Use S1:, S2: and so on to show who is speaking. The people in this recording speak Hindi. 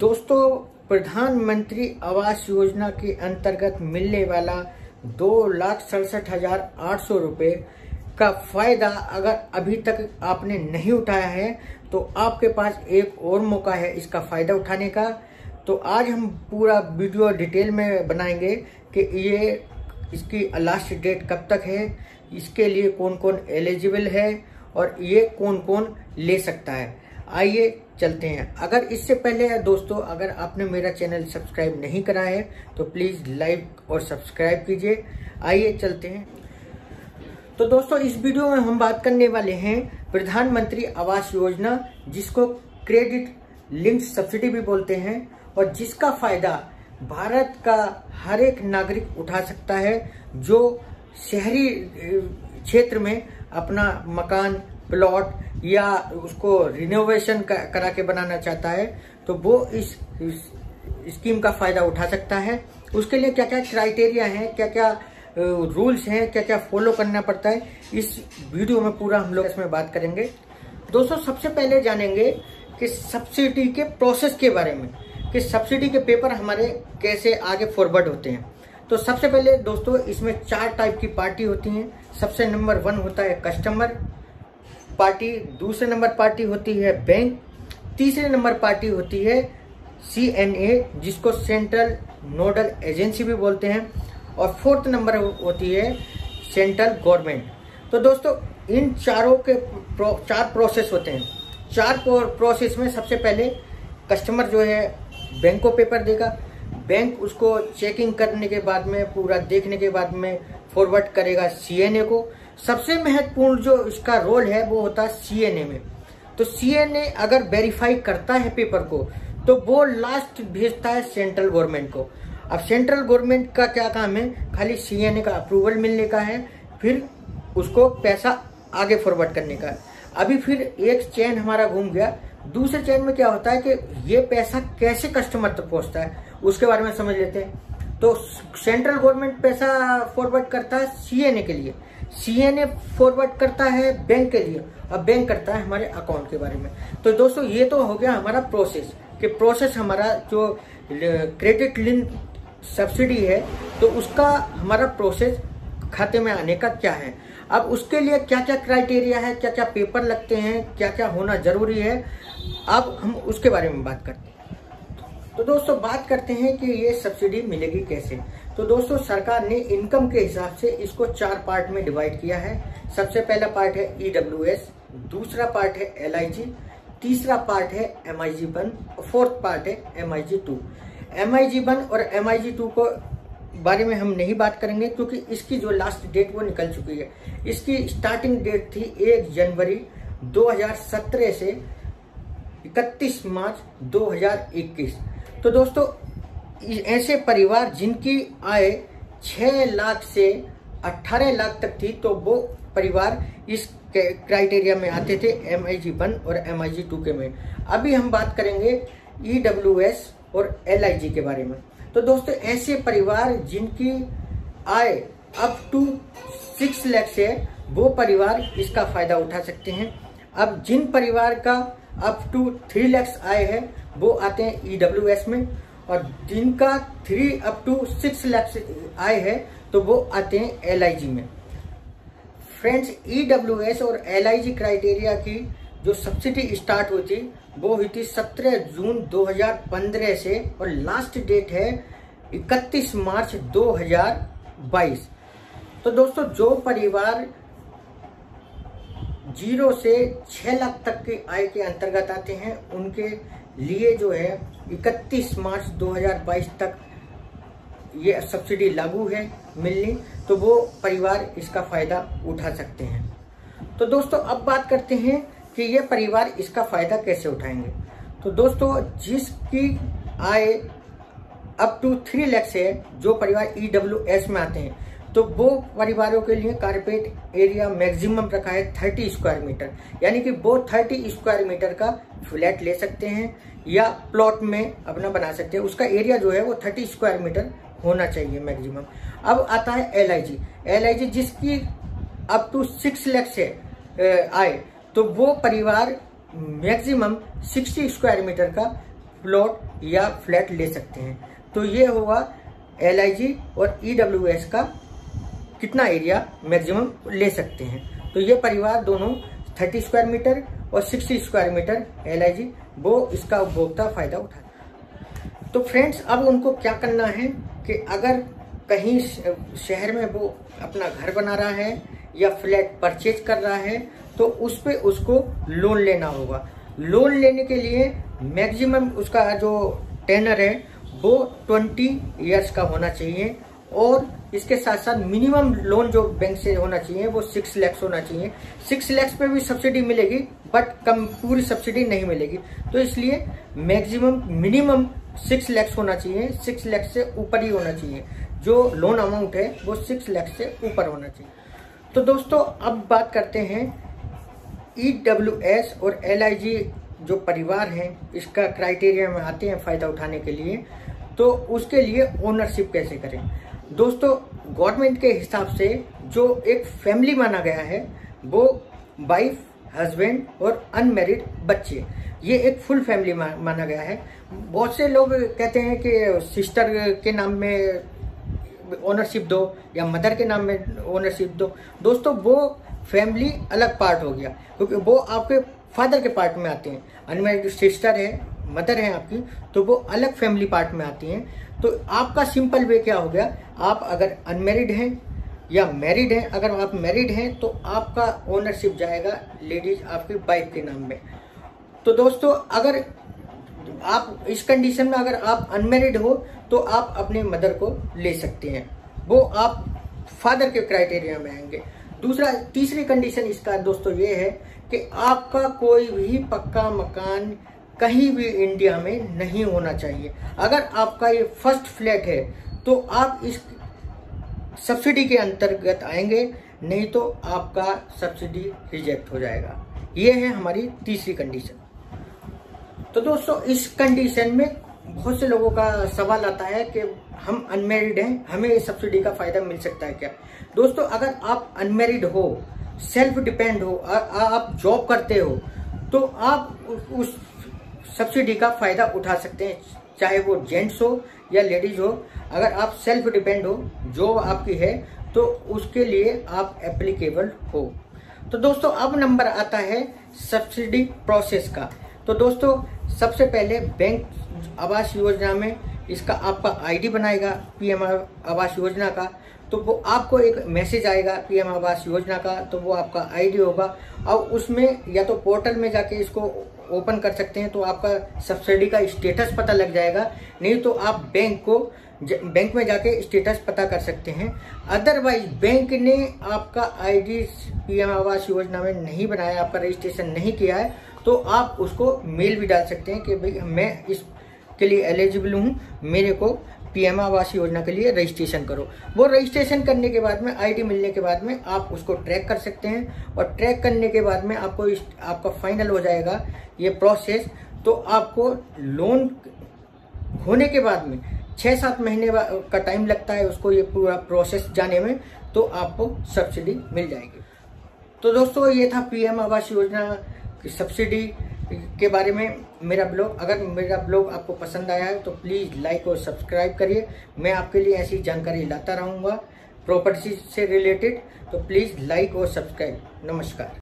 S1: दोस्तों, प्रधानमंत्री आवास योजना के अंतर्गत मिलने वाला 2,67,800 रुपये का फायदा अगर अभी तक आपने नहीं उठाया है तो आपके पास एक और मौका है इसका फायदा उठाने का। तो आज हम पूरा वीडियो डिटेल में बनाएंगे कि ये इसकी लास्ट डेट कब तक है, इसके लिए कौन कौन एलिजिबल है और ये कौन कौन ले सकता है। आइए चलते हैं। अगर इससे पहले दोस्तों अगर आपने मेरा चैनल सब्सक्राइब नहीं करा है तो प्लीज लाइक और सब्सक्राइब कीजिए। आइए चलते हैं। तो दोस्तों इस वीडियो में हम बात करने वाले हैं प्रधानमंत्री आवास योजना, जिसको क्रेडिट लिंक्ड सब्सिडी भी बोलते हैं और जिसका फायदा भारत का हर एक नागरिक उठा सकता है जो शहरी क्षेत्र में अपना मकान, प्लॉट या उसको रिनोवेशन करा के बनाना चाहता है, तो वो इस स्कीम का फायदा उठा सकता है। उसके लिए क्या क्या क्राइटेरिया है, क्या क्या रूल्स हैं, क्या क्या फॉलो करना पड़ता है, इस वीडियो में पूरा हम लोग इसमें बात करेंगे। दोस्तों सबसे पहले जानेंगे कि सब्सिडी के प्रोसेस के बारे में, कि सब्सिडी के पेपर हमारे कैसे आगे फॉरवर्ड होते हैं। तो सबसे पहले दोस्तों इसमें 4 टाइप की पार्टी होती हैं। सबसे नंबर 1 होता है कस्टमर पार्टी, दूसरे नंबर पार्टी होती है बैंक, तीसरे नंबर पार्टी होती है CNA जिसको सेंट्रल नोडल एजेंसी भी बोलते हैं, और 4th नंबर होती है सेंट्रल गवर्नमेंट। तो दोस्तों इन चारों के 4 प्रोसेस होते हैं। 4 प्रोसेस में सबसे पहले कस्टमर जो है बैंक को पेपर देगा, बैंक उसको चेकिंग करने के बाद में, पूरा देखने के बाद में फॉरवर्ड करेगा CNA को। सबसे महत्वपूर्ण जो इसका रोल है वो होता है CNA में। तो CNA अगर वेरीफाई करता है पेपर को तो वो लास्ट भेजता है सेंट्रल गवर्नमेंट को। अब सेंट्रल गवर्नमेंट का क्या काम है, खाली CNA का अप्रूवल मिलने का है, फिर उसको पैसा आगे फॉरवर्ड करने का है। अभी फिर एक चेन हमारा घूम गया। दूसरे चेन में क्या होता है कि ये पैसा कैसे कस्टमर तक पहुंचता है उसके बारे में समझ लेते हैं। तो सेंट्रल गवर्नमेंट पैसा फॉरवर्ड करता है CNA के लिए, CNA फॉरवर्ड करता है बैंक के लिए, और बैंक करता है हमारे अकाउंट के बारे में। तो दोस्तों ये तो हो गया हमारा प्रोसेस, कि प्रोसेस हमारा जो क्रेडिट लिंक सब्सिडी है तो उसका हमारा प्रोसेस खाते में आने का क्या है। अब उसके लिए क्या क्या क्राइटेरिया है, क्या क्या पेपर लगते हैं, क्या क्या होना जरूरी है, अब हम उसके बारे में बात करते हैं। तो दोस्तों बात करते हैं कि ये सब्सिडी मिलेगी कैसे। तो दोस्तों सरकार ने इनकम के हिसाब से इसको 4 पार्ट में डिवाइड किया है। सबसे पहला पार्ट है EWS, दूसरा पार्ट है LIG, तीसरा पार्ट है MIG1 और 4th पार्ट है MIG2। MIG1 और MIG2 को बारे में हम नहीं बात करेंगे क्योंकि इसकी जो लास्ट डेट वो निकल चुकी है। इसकी स्टार्टिंग डेट थी 1 जनवरी 2017 से 31 मार्च 2021। तो दोस्तों ऐसे परिवार जिनकी आय 6 लाख से 18 लाख तक थी तो वो परिवार इस क्राइटेरिया में आते थे, MIG1 और MIG2 के में। अभी हम बात करेंगे EWS और LIG के बारे में। तो दोस्तों ऐसे परिवार जिनकी आय अप टू 6 लाख से वो परिवार इसका फायदा उठा सकते हैं। अब जिन परिवार का अप टू 3 लाख आय है वो आते हैं EWS में, और जिनका 3 अप टू 6 लाख आय है तो वो आते हैं LIG में। फ्रेंड्स EWS और LIG क्राइटेरिया की जो सब्सिडी स्टार्ट हुई थी वो हुई थी 17 जून 2015 से, और लास्ट डेट है 31 मार्च 2022। तो दोस्तों जो परिवार 0 से 6 लाख तक की आय के अंतर्गत आते हैं उनके लिए जो है 31 मार्च 2022 तक ये सब्सिडी लागू है मिलनी, तो वो परिवार इसका फायदा उठा सकते हैं। तो दोस्तों अब बात करते हैं कि ये परिवार इसका फायदा कैसे उठाएंगे। तो दोस्तों जिसकी आय अप टू 3 लाख से जो परिवार EWS में आते हैं तो वो परिवारों के लिए कारपेट एरिया मैक्सिमम रखा है 30 स्क्वायर मीटर, यानी कि वो 30 स्क्वायर मीटर का फ्लैट ले सकते हैं या प्लॉट में अपना बना सकते हैं। उसका एरिया जो है वो 30 स्क्वायर मीटर होना चाहिए मैक्सिमम। अब आता है LIG जिसकी अप टू 6 लाख से आए तो वो परिवार मैक्सिमम 60 स्क्वायर मीटर का प्लॉट या फ्लैट ले सकते हैं। तो ये हुआ LIG और EWS का कितना एरिया मैक्सिमम ले सकते हैं। तो ये परिवार दोनों 30 स्क्वायर मीटर और 60 स्क्वायर मीटर LIG वो इसका उपभोक्ता फायदा उठाता है। तो फ्रेंड्स, अब उनको क्या करना है कि अगर कहीं शहर में वो अपना घर बना रहा है या फ्लैट परचेज कर रहा है तो उस पे उसको लोन लेना होगा। लोन लेने के लिए मैक्सिमम उसका जो टेनर है वो 20 इयर्स का होना चाहिए और इसके साथ साथ मिनिमम लोन जो बैंक से होना चाहिए वो 6 लाख होना चाहिए। 6 लाख पे भी सब्सिडी मिलेगी बट कम पूरी सब्सिडी नहीं मिलेगी। तो इसलिए मैक्सिमम मिनिमम 6 लाख होना चाहिए, 6 लाख से ऊपर ही होना चाहिए। जो लोन अमाउंट है वो 6 लाख से ऊपर होना चाहिए। तो दोस्तों, अब बात करते हैं EWS और LIG जो परिवार हैं इसका क्राइटेरिया में आते हैं फायदा उठाने के लिए। तो उसके लिए ओनरशिप कैसे करें। दोस्तों, गवर्नमेंट के हिसाब से जो एक फैमिली माना गया है वो वाइफ, हस्बैंड और अनमैरिड बच्चे, ये एक फुल फैमिली माना गया है। बहुत से लोग कहते हैं कि सिस्टर के नाम में ओनरशिप दो या मदर के नाम में ओनरशिप दो। दोस्तों, वो फैमिली अलग पार्ट हो गया क्योंकि वो आपके फादर के पार्ट में आते हैं। अनमैरिड सिस्टर है, मदर है आपकी, तो वो अलग फैमिली पार्ट में आती हैं। तो आपका सिंपल वे क्या हो गया, आप अगर अनमैरिड हैं या मैरिड हैं, अगर आप मैरिड हैं तो आपका ओनरशिप जाएगा लेडीज आपकी वाइफ के नाम में। तो दोस्तों, अगर आप इस कंडीशन में अगर आप अनमैरिड हो तो आप अपने मदर को ले सकते हैं, वो आप फादर के क्राइटेरिया में आएंगे। तीसरी कंडीशन इसका दोस्तों ये है कि आपका कोई भी पक्का मकान कहीं भी इंडिया में नहीं होना चाहिए। अगर आपका ये फर्स्ट फ्लैट है तो आप इस सब्सिडी के अंतर्गत आएंगे, नहीं तो आपका सब्सिडी रिजेक्ट हो जाएगा। ये है हमारी तीसरी कंडीशन। तो दोस्तों, इस कंडीशन में बहुत से लोगों का सवाल आता है कि हम अनमैरिड हैं, हमें इस सब्सिडी का फायदा मिल सकता है क्या। दोस्तों, अगर आप अनमैरिड हो, सेल्फ डिपेंड हो, आप जॉब करते हो तो आप उस सब्सिडी का फायदा उठा सकते हैं, चाहे वो जेंट्स हो या लेडीज हो। अगर आप सेल्फ डिपेंड हो, जॉब आपकी है, तो उसके लिए आप एप्लीकेबल हो। तो दोस्तों, अब नंबर आता है सब्सिडी प्रोसेस का। तो दोस्तों, सबसे पहले बैंक आवास योजना में इसका आपका आईडी बनाएगा PM आवास योजना का। तो वो आपको एक मैसेज आएगा PM आवास योजना का, तो वो आपका आईडी होगा और उसमें या तो पोर्टल में जाके इसको ओपन कर सकते हैं तो आपका सब्सिडी का स्टेटस पता लग जाएगा, नहीं तो आप बैंक में जाके स्टेटस पता कर सकते हैं। अदरवाइज बैंक ने आपका आईडी PM आवास योजना में नहीं बनाया, आपका रजिस्ट्रेशन नहीं किया है, तो आप उसको मेल भी डाल सकते हैं कि भाई मैं इसके लिए एलिजिबल हूँ, मेरे को PM आवास योजना के लिए रजिस्ट्रेशन करो। वो रजिस्ट्रेशन करने के बाद में आईडी मिलने के बाद में आप उसको ट्रैक कर सकते हैं और ट्रैक करने के बाद में आपका फाइनल हो जाएगा ये प्रोसेस। तो आपको लोन होने के बाद में 6-7 महीने का टाइम लगता है उसको ये पूरा प्रोसेस जाने में, तो आपको सब्सिडी मिल जाएगी। तो दोस्तों, ये था PM आवास योजना की सब्सिडी के बारे में मेरा ब्लॉग। अगर मेरा ब्लॉग आपको पसंद आया है तो प्लीज़ लाइक और सब्सक्राइब करिए। मैं आपके लिए ऐसी जानकारी लाता रहूँगा प्रॉपर्टी से रिलेटेड, तो प्लीज़ लाइक और सब्सक्राइब। नमस्कार।